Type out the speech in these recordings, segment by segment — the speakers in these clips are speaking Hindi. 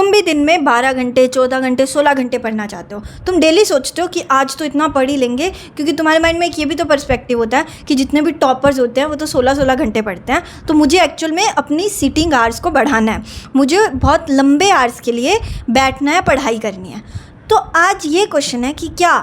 तुम भी दिन में 12 घंटे, 14 घंटे, 16 घंटे पढ़ना चाहते हो। तुम डेली सोचते हो कि आज तो इतना पढ़ ही लेंगे, क्योंकि तुम्हारे माइंड में एक ये भी तो पर्सपेक्टिव होता है कि जितने भी टॉपर्स होते हैं वो तो 16-16 घंटे पढ़ते हैं, तो मुझे एक्चुअल में अपनी सीटिंग आवर्स को बढ़ाना है, मुझे बहुत लंबे आवर्स के लिए बैठना है, पढ़ाई करनी है। तो आज ये क्वेश्चन है कि क्या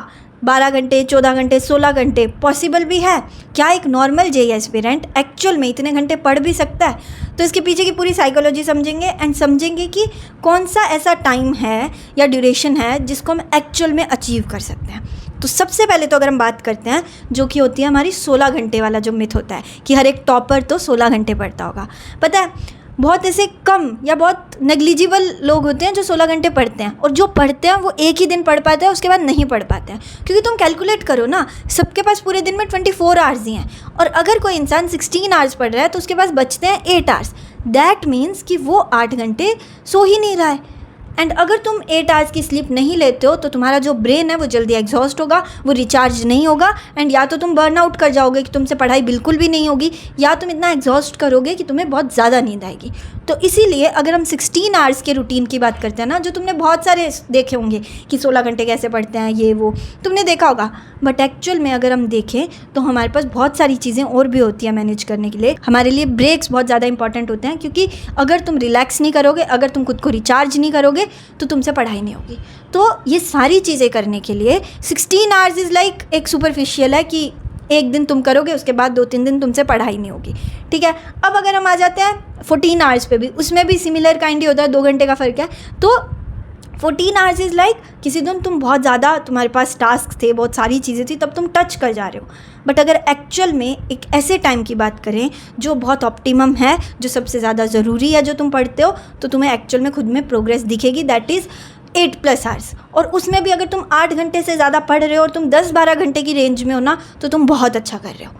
12 घंटे, 14 घंटे, 16 घंटे पॉसिबल भी है? क्या एक नॉर्मल जेईई एस्पिरेंट एक्चुअल में इतने घंटे पढ़ भी सकता है? तो इसके पीछे की पूरी साइकोलॉजी समझेंगे एंड समझेंगे कि कौन सा ऐसा टाइम है या ड्यूरेशन है जिसको हम एक्चुअल में अचीव कर सकते हैं। तो सबसे पहले तो अगर हम बात करते हैं जो कि होती है हमारी 16 घंटे वाला जो मिथ होता है कि हर एक टॉपर तो 16 घंटे पढ़ता होगा। पता है बहुत ऐसे कम या बहुत नेग्लिजिबल लोग होते हैं जो 16 घंटे पढ़ते हैं, और जो पढ़ते हैं वो एक ही दिन पढ़ पाते हैं, उसके बाद नहीं पढ़ पाते हैं। क्योंकि तुम कैलकुलेट करो ना, सबके पास पूरे दिन में 24 आवर्स ही हैं, और अगर कोई इंसान 16 आवर्स पढ़ रहा है तो उसके पास बचते हैं 8 आवर्स। दैट मीन्स कि वो 8 घंटे सो ही नहीं रहा है। एंड अगर तुम 8 आवर्स की स्लीप नहीं लेते हो तो तुम्हारा जो ब्रेन है वो जल्दी एग्जॉस्ट होगा, वो रिचार्ज नहीं होगा, एंड या तो तुम बर्न आउट कर जाओगे कि तुमसे पढ़ाई बिल्कुल भी नहीं होगी, या तुम इतना एग्जॉस्ट करोगे कि तुम्हें बहुत ज़्यादा नींद आएगी। तो इसीलिए अगर हम 16 आवर्स के रूटीन की बात करते हैं ना, जो तुमने बहुत सारे देखे होंगे कि 16 घंटे कैसे पढ़ते हैं, ये वो तुमने देखा होगा, बट एक्चुअल में अगर हम देखें तो हमारे पास बहुत सारी चीज़ें और भी होती हैं मैनेज करने के लिए। हमारे लिए ब्रेक्स बहुत ज़्यादा इंपॉर्टेंट होते हैं, क्योंकि अगर तुम रिलैक्स नहीं करोगे, अगर तुम खुद को रिचार्ज नहीं करोगे तो तुमसे पढ़ाई नहीं होगी। तो ये सारी चीज़ें करने के लिए 16 आवर्स इज़ लाइक एक सुपरफिशियल है कि एक दिन तुम करोगे, उसके बाद 2-3 दिन तुमसे पढ़ाई नहीं होगी। ठीक है, अब अगर हम आ जाते हैं 14 आवर्स पे भी, उसमें भी सिमिलर काइंड ही होता है, 2 घंटे का फ़र्क है। तो 14 आवर्स इज़ लाइक किसी दिन तुम बहुत ज़्यादा, तुम्हारे पास टास्क थे, बहुत सारी चीज़ें थी, तब तुम टच कर जा रहे हो। बट अगर एक्चुअल में एक ऐसे टाइम की बात करें जो बहुत ऑप्टिमम है, जो सबसे ज़्यादा ज़रूरी है, जो तुम पढ़ते हो, तो तुम्हें एक्चुअल में खुद में प्रोग्रेस दिखेगी, दैट इज़ 8+ आवर्स। और उसमें भी अगर तुम 8 घंटे से ज़्यादा पढ़ रहे हो और तुम 10-12 घंटे की रेंज में हो ना, तो तुम बहुत अच्छा कर रहे हो।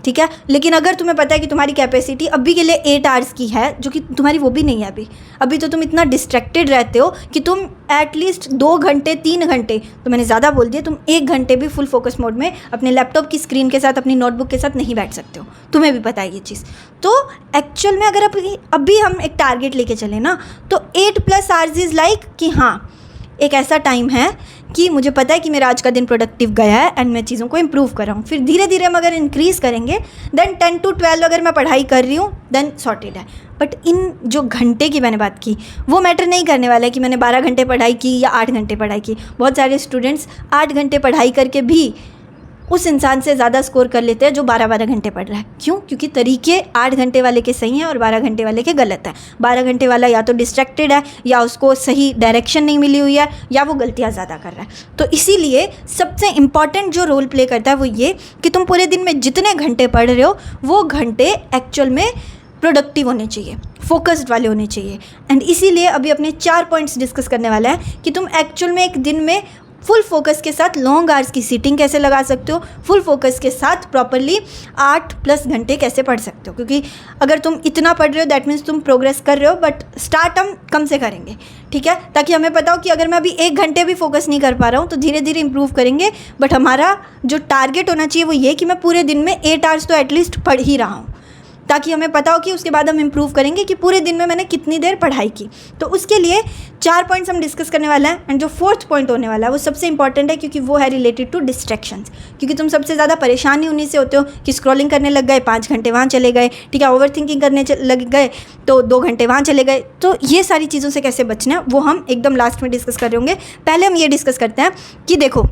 ठीक है, लेकिन अगर तुम्हें पता है कि तुम्हारी कैपेसिटी अभी के लिए 8 आवर्स की है, जो कि तुम्हारी वो भी नहीं है अभी तो तुम इतना डिस्ट्रैक्टेड रहते हो कि तुम एटलीस्ट 2 घंटे 3 घंटे, तो मैंने ज़्यादा बोल दिया, तुम 1 घंटे भी फुल फोकस मोड में अपने लैपटॉप की स्क्रीन के साथ, अपनी नोटबुक के साथ नहीं बैठ सकते हो, तुम्हें भी पता है ये चीज़। तो एक्चुअल में अगर अभी हम एक टारगेट लेके चले ना, तो 8+ आवर्स इज़ लाइक कि हाँ एक ऐसा टाइम है कि मुझे पता है कि मेरा आज का दिन प्रोडक्टिव गया है एंड मैं चीज़ों को इम्प्रूव कर रहा हूँ। फिर धीरे धीरे हम अगर इंक्रीज़ करेंगे, देन 10 to 12 अगर मैं पढ़ाई कर रही हूँ, देन सॉर्टेड है। बट इन जो घंटे की मैंने बात की वो मैटर नहीं करने वाला है कि मैंने 12 घंटे पढ़ाई की या 8 घंटे पढ़ाई की। बहुत सारे स्टूडेंट्स 8 घंटे पढ़ाई करके भी उस इंसान से ज़्यादा स्कोर कर लेते हैं जो 12-12 घंटे पढ़ रहा है। क्यों? क्योंकि तरीके 8 घंटे वाले के सही हैं और 12 घंटे वाले के गलत हैं। 12 घंटे वाला या तो डिस्ट्रैक्टेड है, या उसको सही डायरेक्शन नहीं मिली हुई है, या वो गलतियाँ ज़्यादा कर रहा है। तो इसीलिए सबसे इम्पॉर्टेंट जो रोल प्ले करता है वो ये कि तुम पूरे दिन में जितने घंटे पढ़ रहे हो वो घंटे एक्चुअल में प्रोडक्टिव होने चाहिए, फोकस्ड वाले होने चाहिए। एंड इसीलिए अभी अपने 4 पॉइंट्स डिस्कस करने वाला है कि तुम एक्चुअल में एक दिन में फुल फोकस के साथ लॉन्ग आवर्स की सीटिंग कैसे लगा सकते हो, फुल फोकस के साथ प्रॉपरली 8+ घंटे कैसे पढ़ सकते हो। क्योंकि अगर तुम इतना पढ़ रहे हो दैट मीन्स तुम प्रोग्रेस कर रहे हो, बट स्टार्ट हम कम से करेंगे। ठीक है, ताकि हमें पता हो कि अगर मैं अभी 1 घंटे भी फोकस नहीं कर पा रहा हूँ तो धीरे धीरे इंप्रूव करेंगे। बट हमारा जो टारगेट होना चाहिए वो ये कि मैं पूरे दिन में 8 आवर्स तो एटलीस्ट पढ़ ही रहा हूँ, ताकि हमें पता हो कि उसके बाद हम इम्प्रूव करेंगे कि पूरे दिन में मैंने कितनी देर पढ़ाई की। तो उसके लिए 4 पॉइंट्स हम डिस्कस करने वाला है। एंड जो 4th पॉइंट होने वाला है वो सबसे इंपॉर्टेंट है, क्योंकि वो है रिलेटेड टू डिस्ट्रैक्शंस। क्योंकि तुम सबसे ज़्यादा परेशानी उन्हीं से होते हो कि स्क्रॉलिंग करने लग गए, 5 घंटे वहाँ चले गए। ठीक है, ओवर थिंकिंग करने लग गए तो 2 घंटे वहाँ चले गए। तो ये सारी चीज़ों से कैसे बचना है वो हम एकदम लास्ट में डिस्कस कर रहे होंगे। पहले हम ये डिस्कस करते हैं कि देखो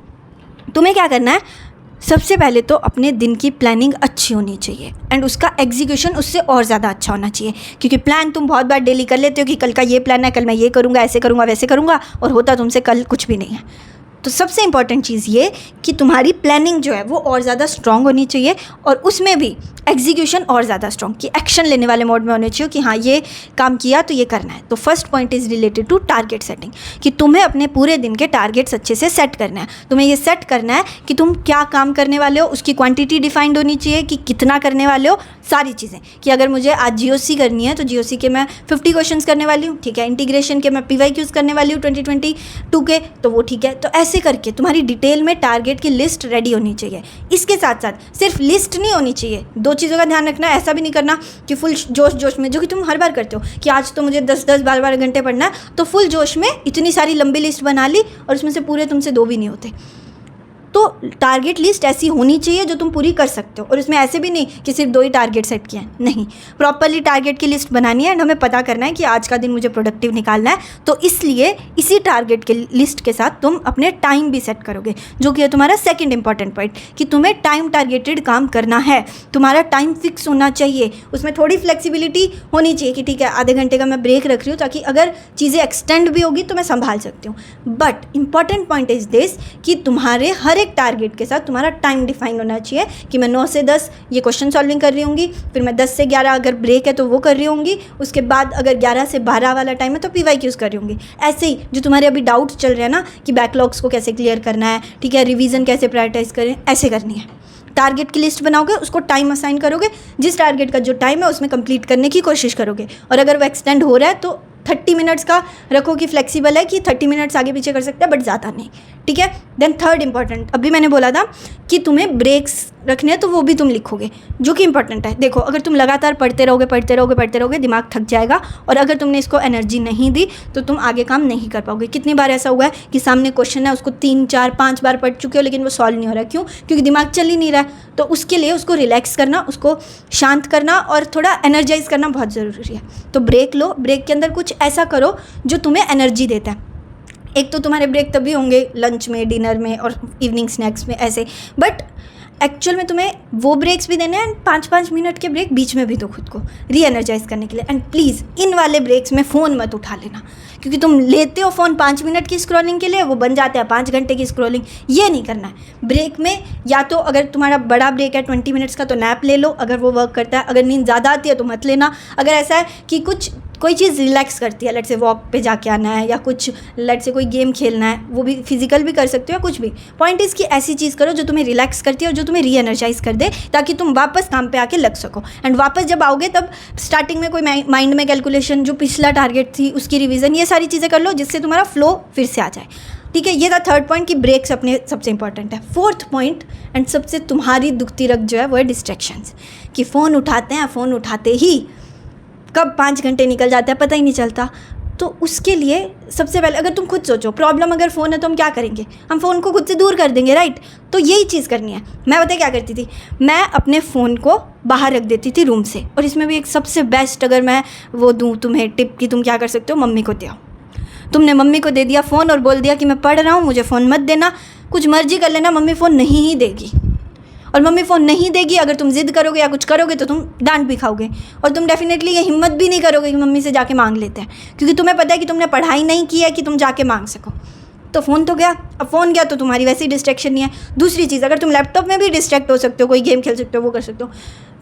तुम्हें क्या करना है। सबसे पहले तो अपने दिन की प्लानिंग अच्छी होनी चाहिए एंड उसका एग्जीक्यूशन उससे और ज़्यादा अच्छा होना चाहिए। क्योंकि प्लान तुम बहुत बार डेली कर लेते हो कि कल का ये प्लान है, कल मैं ये करूँगा, ऐसे करूँगा, वैसे करूँगा, और होता तुमसे कल कुछ भी नहीं है। तो सबसे इंपॉर्टेंट चीज़ ये कि तुम्हारी प्लानिंग जो है वो और ज़्यादा स्ट्रॉन्ग होनी चाहिए, और उसमें भी एग्जीक्यूशन और ज़्यादा स्ट्रॉन्ग, कि एक्शन लेने वाले मोड में होने चाहिए कि हाँ ये काम किया तो ये करना है। तो first point is related to target setting, कि तुम्हें अपने पूरे दिन के टारगेट्स अच्छे से सेट करना है। तुम्हें ये सेट करना है कि तुम क्या काम करने वाले हो, उसकी क्वांटिटी डिफाइंड होनी चाहिए कि कितना करने वाले हो, सारी चीज़ें। कि अगर मुझे आज जीओसी करनी है तो जीओसी के मैं 50 क्वेश्चंस करने वाली हूँ। ठीक है, इंटीग्रेशन के मैं PYQs करने वाली हूँ 2022 के, तो वो ठीक है। तो ऐसे करके तुम्हारी डिटेल में टारगेट की लिस्ट रेडी होनी चाहिए। इसके साथ साथ सिर्फ लिस्ट नहीं होनी चाहिए, 2 चीज़ों का ध्यान रखना है। ऐसा भी नहीं करना कि फुल जोश में, जो कि तुम हर बार करते हो कि आज तो मुझे 10-10 12-12 घंटे पढ़ना है, तो फुल जोश में इतनी सारी लंबी लिस्ट बना ली और उसमें से पूरे तुमसे 2 भी नहीं होते। तो टारगेट लिस्ट ऐसी होनी चाहिए जो तुम पूरी कर सकते हो, और इसमें ऐसे भी नहीं कि सिर्फ 2 ही टारगेट सेट किए हैं, नहीं, प्रॉपरली टारगेट की लिस्ट बनानी है एंड हमें पता करना है कि आज का दिन मुझे प्रोडक्टिव निकालना है। तो इसलिए इसी टारगेट के लिस्ट के साथ तुम अपने टाइम भी सेट करोगे, जो कि है तुम्हारा सेकंड इंपॉर्टेंट पॉइंट, कि तुम्हें टाइम टारगेटेड काम करना है। तुम्हारा टाइम फिक्स होना चाहिए, उसमें थोड़ी फ्लेक्सिबिलिटी होनी चाहिए कि ठीक है आधे घंटे का मैं ब्रेक रख रही हूँ ताकि अगर चीज़ें एक्सटेंड भी होगी तो मैं संभाल सकती हूँ। But important point is this कि तुम्हारे हर एक टारगेट के साथ तुम्हारा टाइम डिफाइन होना चाहिए कि मैं 9 से 10 ये क्वेश्चन सॉल्विंग कर रही होंगी, फिर मैं 10 से 11 अगर ब्रेक है तो वो कर रही होंगी, उसके बाद अगर 11 से 12 वाला टाइम है तो PYQs कर रही होंगी। ऐसे ही जो तुम्हारे अभी डाउट्स चल रहे हैं ना कि बैकलॉग्स को कैसे क्लियर करना है, ठीक है, रिवीजन कैसे प्रायोरिटाइज करें, ऐसे करनी है। टारगेट की लिस्ट बनाओगे, उसको टाइम असाइन करोगे, जिस टारगेट का जो टाइम है उसमें कंप्लीट करने की कोशिश करोगे, और अगर वो एक्सटेंड हो रहा है तो 30 मिनट्स का रखो कि फ्लेक्सिबल है कि 30 मिनट्स आगे पीछे कर सकते हैं बट ज़्यादा नहीं, ठीक है। देन थर्ड इंपॉर्टेंट, अभी मैंने बोला था कि तुम्हें ब्रेक्स रखने हैं तो वो भी तुम लिखोगे, जो कि इंपॉर्टेंट है। देखो अगर तुम लगातार पढ़ते रहोगे दिमाग थक जाएगा, और अगर तुमने इसको एनर्जी नहीं दी तो तुम आगे काम नहीं कर पाओगे। कितनी बार ऐसा हुआ है कि सामने क्वेश्चन है, उसको 3 4 5 बार पढ़ चुके हो लेकिन वो सॉल्व नहीं हो रहा है, क्यों? क्योंकि दिमाग चल ही नहीं रहा है। तो उसके लिए उसको रिलैक्स करना, उसको शांत करना और थोड़ा एनर्जाइज करना बहुत ज़रूरी है। तो ब्रेक लो, ब्रेक के अंदर कुछ ऐसा करो जो तुम्हें एनर्जी देता है। एक तो तुम्हारे ब्रेक तभी होंगे लंच में, डिनर में और इवनिंग स्नैक्स में ऐसे, बट एक्चुअल में तुम्हें वो ब्रेक्स भी देने हैं, 5-5 मिनट के ब्रेक बीच में भी दो खुद को री एनर्जाइज करने के लिए। एंड प्लीज़ इन वाले ब्रेक्स में फ़ोन मत उठा लेना, क्योंकि तुम लेते हो फ़ोन 5 मिनट की स्क्रॉलिंग के लिए, वो बन जाते हैं 5 घंटे की स्क्रॉलिंग। ये नहीं करना है। ब्रेक में या तो अगर तुम्हारा बड़ा ब्रेक है 20 मिनट्स का तो नैप ले लो अगर वो वर्क करता है, अगर नींद ज़्यादा आती है तो मत लेना। अगर ऐसा है कि कोई चीज़ रिलैक्स करती है, लेट से वॉक पे जाके आना है या कुछ लेट से कोई गेम खेलना है, वो भी फिजिकल भी कर सकते हो या कुछ भी। पॉइंट इज़ कि ऐसी चीज़ करो जो तुम्हें रिलैक्स करती है और जो तुम्हें री एनर्जाइज कर दे, ताकि तुम वापस काम पे आके लग सको। एंड वापस जब आओगे तब स्टार्टिंग में कोई माइंड में कैलकुलेशन, जो पिछला टारगेट थी उसकी रिवीजन, ये सारी चीज़ें कर लो जिससे तुम्हारा फ्लो फिर से आ जाए, ठीक है। ये था थर्ड पॉइंट कि ब्रेक्स अपने सबसे इंपॉर्टेंट है। फोर्थ पॉइंट एंड सबसे तुम्हारी दुखती रग जो है वो है डिस्ट्रैक्शंस, कि फ़ोन उठाते हैं, फ़ोन उठाते ही कब 5 घंटे निकल जाते हैं पता ही नहीं चलता। तो उसके लिए सबसे पहले अगर तुम खुद सोचो, प्रॉब्लम अगर फ़ोन है तो हम क्या करेंगे? हम फ़ोन को खुद से दूर कर देंगे, राइट? तो यही चीज़ करनी है। मैं पता क्या करती थी, मैं अपने फ़ोन को बाहर रख देती थी रूम से। और इसमें भी एक सबसे बेस्ट अगर मैं वो दूँ तुम्हें टिप कि तुम क्या कर सकते हो, मम्मी को दो। तुमने मम्मी को दे दिया फ़ोन और बोल दिया कि मैं पढ़ रहा हूँ, मुझे फ़ोन मत देना, कुछ मर्जी कर लेना, मम्मी फ़ोन नहीं ही देगी। और मम्मी फ़ोन नहीं देगी, अगर तुम ज़िद करोगे या कुछ करोगे तो तुम डांट भी खाओगे, और तुम डेफिनेटली ये हिम्मत भी नहीं करोगे कि मम्मी से जाके मांग लेते हैं, क्योंकि तुम्हें पता है कि तुमने पढ़ाई नहीं की है कि तुम जाके मांग सको। तो फ़ोन तो गया, अब फ़ोन गया तो तुम्हारी वैसे ही डिस्ट्रैक्शन नहीं है। दूसरी चीज़, अगर तुम लैपटॉप में भी डिस्ट्रैक्ट हो सकते हो, कोई गेम खेल सकते हो, वो कर सकते हो,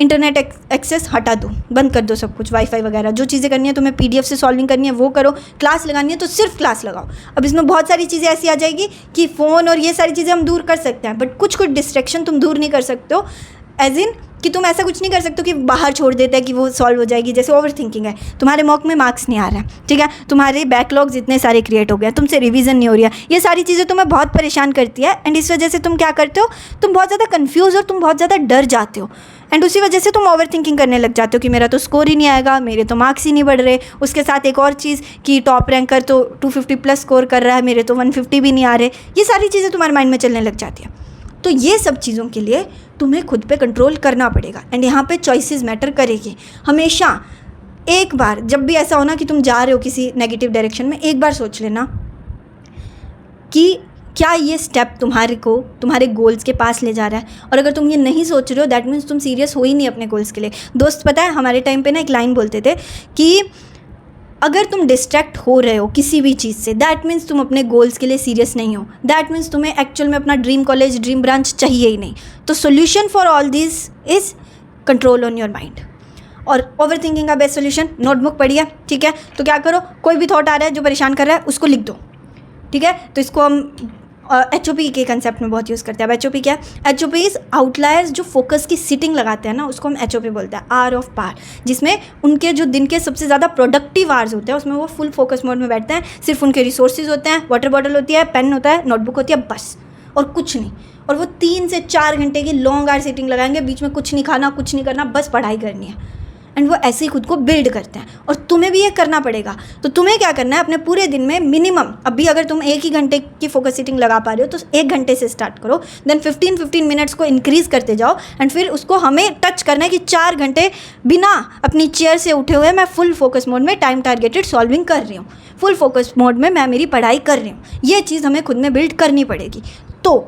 इंटरनेट एक्सेस हटा दो, बंद कर दो सब कुछ, वाईफाई वगैरह। जो चीज़ें करनी है तुम्हें PDF से सॉल्विंग करनी है वो करो, क्लास लगानी है तो सिर्फ क्लास लगाओ। अब इसमें बहुत सारी चीज़ें ऐसी आ जाएगी कि फ़ोन और ये सारी चीज़ें हम दूर कर सकते हैं, बट कुछ डिस्ट्रैक्शन तुम दूर नहीं कर सकते हो। एज इन कि तुम ऐसा कुछ नहीं कर सकते कि बाहर छोड़ देते हैं कि वो सॉल्व हो जाएगी। जैसे ओवर थिंकिंग है, तुम्हारे मॉक में मार्क्स नहीं आ रहा है, ठीक है, तुम्हारे बैकलॉग्स इतने सारे क्रिएट हो गए, तुमसे रिवीजन नहीं हो रही है, ये सारी चीज़ें तुम्हें बहुत परेशान करती है। एंड इस वजह से तुम क्या करते हो, तुम बहुत ज़्यादा कन्फ्यूज़ और तुम बहुत ज़्यादा डर जाते हो। एंड उसी वजह से तुम ओवर थिंकिंग करने लग जाते हो कि मेरा तो स्कोर ही नहीं आएगा, मेरे तो मार्क्स ही नहीं बढ़ रहे। उसके साथ एक और चीज़ कि टॉप रैंकर तो 250+ स्कोर कर रहा है, मेरे तो 150 भी नहीं आ रहे। ये सारी चीज़ें तुम्हारे माइंड में चलने लग जाती है। तो ये सब चीज़ों के लिए तुम्हें खुद पे कंट्रोल करना पड़ेगा। एंड यहाँ पे चॉइसेस मैटर करेगी। हमेशा एक बार जब भी ऐसा होना कि तुम जा रहे हो किसी नेगेटिव डायरेक्शन में, एक बार सोच लेना कि क्या ये स्टेप तुम्हारे गोल्स के पास ले जा रहा है। और अगर तुम ये नहीं सोच रहे हो, दैट मीन्स तुम सीरियस हो ही नहीं अपने गोल्स के लिए। दोस्त पता है हमारे टाइम पे ना एक लाइन बोलते थे कि अगर तुम डिस्ट्रैक्ट हो रहे हो किसी भी चीज़ से, दैट मीन्स तुम अपने गोल्स के लिए सीरियस नहीं हो, दैट मीन्स तुम्हें एक्चुअल में अपना ड्रीम कॉलेज, ड्रीम ब्रांच चाहिए ही नहीं। तो solution for all this is control on your mind. और ओवर थिंकिंग का बेस्ट सोल्यूशन, नोटबुक पढ़िए, ठीक है। तो क्या करो, कोई भी थॉट आ रहा है जो परेशान कर रहा है उसको लिख दो, ठीक है। तो इसको हम HOP के कंसेप्ट में बहुत यूज़ करते हैं। अब HOP क्या है? HOP इज़ आउटलायर्स जो फोकस की सिटिंग लगाते हैं ना, उसको हम HOP बोलते हैं, आवर ऑफ पावर, जिसमें उनके जो दिन के सबसे ज़्यादा प्रोडक्टिव आवर्स होते हैं उसमें वो फुल फोकस मोड में बैठते हैं। सिर्फ उनके रिसोर्सेज होते हैं, वाटर बॉटल होती है, पेन होता है, नोटबुक होती है, बस, और कुछ नहीं। और वो 3 से 4 घंटे की लॉन्ग आवर सिटिंग लगाएंगे, बीच में कुछ नहीं खाना, कुछ नहीं करना, बस पढ़ाई करनी है। एंड वो ऐसे ही खुद को बिल्ड करते हैं, और तुम्हें भी ये करना पड़ेगा। तो तुम्हें क्या करना है, अपने पूरे दिन में मिनिमम, अभी अगर तुम 1 ही घंटे की फोकस सिटिंग लगा पा रहे हो तो 1 घंटे से स्टार्ट करो, देन 15 मिनट्स को इंक्रीज़ करते जाओ, एंड फिर उसको हमें टच करना है कि 4 घंटे बिना अपनी चेयर से उठे हुए मैं फुल फोकस मोड में टाइम टारगेटेड सॉल्विंग कर रही हूँ, फुल फोकस मोड में मैं मेरी पढ़ाई कर रही हूँ। ये चीज़ हमें खुद में बिल्ड करनी पड़ेगी। तो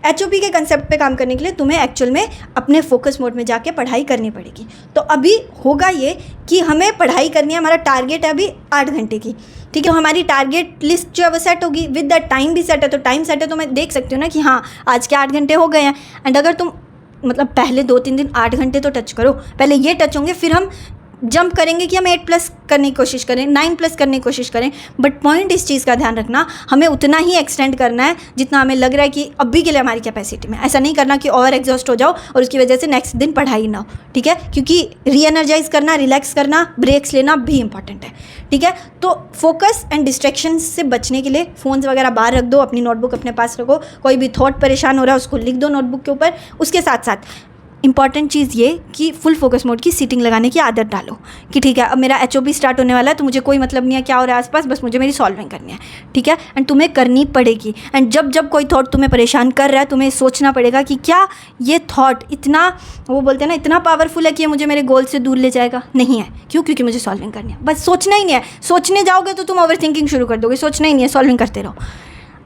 HOP के कंसेप्ट पे काम करने के लिए तुम्हें एक्चुअल में अपने फोकस मोड में जाके पढ़ाई करनी पड़ेगी। तो अभी होगा ये कि हमें पढ़ाई करनी है, हमारा टारगेट है अभी 8 घंटे की, ठीक है। हमारी टारगेट लिस्ट जो है वो सेट होगी, विद द टाइम भी सेट है। तो टाइम सेट है तो मैं देख सकती हूँ ना कि हाँ आज के 8 घंटे हो गए हैं। एंड अगर तुम मतलब पहले 2-3 दिन 8 घंटे तो टच करो, पहले ये टच होंगे, फिर हम जंप करेंगे कि हम 8+ करने की कोशिश करें, 9+ करने की कोशिश करें। बट पॉइंट इस चीज़ का ध्यान रखना, हमें उतना ही एक्सटेंड करना है जितना हमें लग रहा है कि अभी के लिए हमारी कैपेसिटी में। ऐसा नहीं करना कि ओवर एग्जॉस्ट हो जाओ और उसकी वजह से नेक्स्ट दिन पढ़ाई ना हो, ठीक है। क्योंकि री एनर्जाइज करना, रिलैक्स करना, ब्रेक्स लेना भी इंपॉर्टेंट है, ठीक है। तो फोकस एंड डिस्ट्रैक्शन से बचने के लिए फ़ोन्स वगैरह बाहर रख दो, अपनी नोटबुक अपने पास रखो, कोई भी थॉट परेशान हो रहा है उसको लिख दो नोटबुक के ऊपर। उसके साथ साथ इंपॉर्टेंट चीज़ ये कि फुल फोकस मोड की सीटिंग लगाने की आदत डालो कि ठीक है अब मेरा HOP स्टार्ट होने वाला है, तो मुझे कोई मतलब नहीं है क्या हो रहा है आसपास, बस मुझे मेरी सॉल्विंग करनी है, ठीक है। एंड तुम्हें करनी पड़ेगी। एंड जब जब कोई थॉट तुम्हें परेशान कर रहा है, तुम्हें सोचना पड़ेगा कि क्या ये थॉट इतना, वो बोलते हैं ना, इतना पावरफुल है कि ये मुझे मेरे गोल से दूर ले जाएगा? नहीं है। क्यों? क्योंकि मुझे सॉल्विंग करनी है, बस सोचना ही नहीं है। सोचने जाओगे तो तुम ओवर थिंकिंग शुरू कर दोगे, सोचना ही नहीं है, सॉल्विंग करते रहो।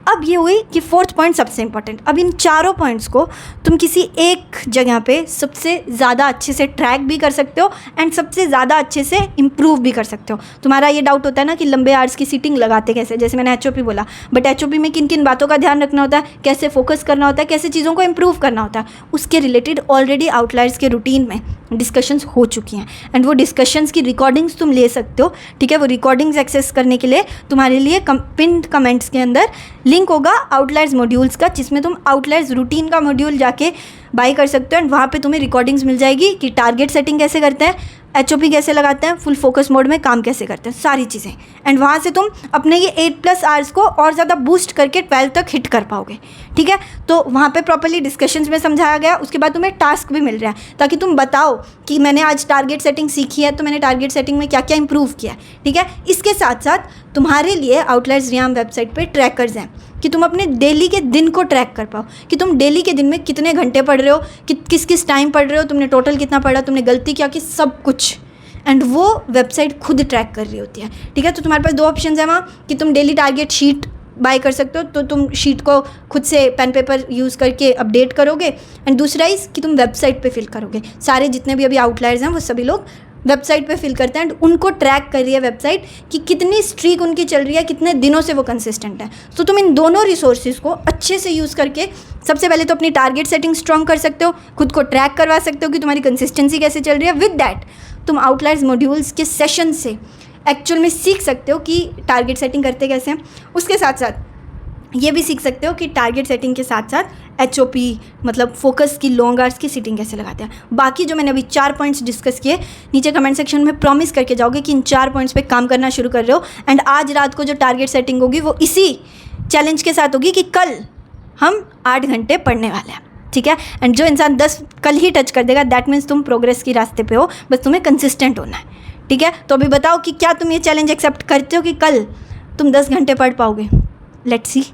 अब ये हुई कि 4th पॉइंट सबसे इंपॉर्टेंट। अब इन चारों पॉइंट्स को तुम किसी एक जगह पे सबसे ज़्यादा अच्छे से ट्रैक भी कर सकते हो एंड सबसे ज़्यादा अच्छे से इम्प्रूव भी कर सकते हो। तुम्हारा ये डाउट होता है ना कि लंबे आवर्स की सीटिंग लगाते कैसे, जैसे मैंने HOP बोला, बट HOP में किन किन बातों का ध्यान रखना होता है, कैसे फोकस करना होता है, कैसे चीज़ों को इम्प्रूव करना होता है, उसके रिलेटेड ऑलरेडी आउटलायर्स के रूटीन में डिस्कशंस हो चुकी हैं। एंड वो डिस्कशंस की रिकॉर्डिंग्स तुम ले सकते हो, ठीक है। वो रिकॉर्डिंग्स एक्सेस करने के लिए तुम्हारे लिए पिन्ड कमेंट्स के अंदर लिंक होगा आउटलायर्स मॉड्यूल्स का, जिसमें तुम आउटलायर्स रूटीन का मॉड्यूल जाके बाय कर सकते हो। एंड वहाँ पे तुम्हें रिकॉर्डिंग्स मिल जाएगी कि टारगेट सेटिंग कैसे करते हैं, HOP कैसे लगाते हैं, फुल फोकस मोड में काम कैसे करते हैं, सारी चीज़ें। एंड वहाँ से तुम अपने ये 8+ आवर्स को और ज़्यादा बूस्ट करके 12 तक हिट कर पाओगे, ठीक है। तो वहाँ पे प्रॉपर्ली डिस्कशंस में समझाया गया। उसके बाद तुम्हें टास्क भी मिल रहा है ताकि तुम बताओ कि मैंने आज टारगेट सेटिंग सीखी है, तो मैंने टारगेट सेटिंग में क्या क्या इंप्रूव किया है, ठीक है। इसके साथ साथ तुम्हारे लिए आउटलायर्स रियाम वेबसाइट पर ट्रैकर्स हैं कि तुम अपने डेली के दिन को ट्रैक कर पाओ कि तुम डेली के दिन में कितने घंटे पढ़ रहे हो, किस किस टाइम पढ़ रहे हो, तुमने टोटल कितना पढ़ा, तुमने गलती क्या की, सब कुछ। एंड वो वेबसाइट खुद ट्रैक कर रही होती है, ठीक है। तो तुम्हारे पास 2 ऑप्शन है वहाँ कि तुम डेली टारगेट शीट बाय कर सकते हो, तो तुम शीट को खुद से पेन पेपर यूज़ करके अपडेट करोगे। एंड दूसरा इस कि तुम वेबसाइट पे फिल करोगे। सारे जितने भी अभी आउटलायर्स हैं वो सभी लोग वेबसाइट पे फिल करते हैं एंड उनको ट्रैक कर रही है वेबसाइट कि कितनी स्ट्रीक उनकी चल रही है, कितने दिनों से वो कंसिस्टेंट है। तो तुम इन दोनों रिसोर्सेज को अच्छे से यूज़ करके सबसे पहले तो अपनी टारगेट सेटिंग स्ट्रॉन्ग कर सकते हो, खुद को ट्रैक करवा सकते हो कि तुम्हारी कंसिस्टेंसी कैसे चल रही है। विद डैट तुम आउटलायर्स मॉड्यूल्स के सेशन से एक्चुअल में सीख सकते हो कि टारगेट सेटिंग करते कैसे हैं। उसके साथ साथ ये भी सीख सकते हो कि टारगेट सेटिंग के साथ साथ HOP मतलब फोकस की लॉन्ग आवर्स की सीटिंग कैसे लगाते हैं। बाकी जो मैंने अभी 4 पॉइंट्स डिस्कस किए, नीचे कमेंट सेक्शन में प्रॉमिस करके जाओगे कि इन 4 पॉइंट्स पे काम करना शुरू कर रहे हो। एंड आज रात को जो टारगेट सेटिंग होगी वो इसी चैलेंज के साथ होगी कि कल हम 8 घंटे पढ़ने वाले हैं, ठीक है। एंड जो इंसान 10 कल ही टच कर देगा, दैट मीन्स तुम प्रोग्रेस की रास्ते पे हो, बस तुम्हें कंसिस्टेंट होना है, ठीक है। तो अभी बताओ कि क्या तुम ये चैलेंज एक्सेप्ट करते हो कि कल तुम 10 घंटे पढ़ पाओगे? Let's see.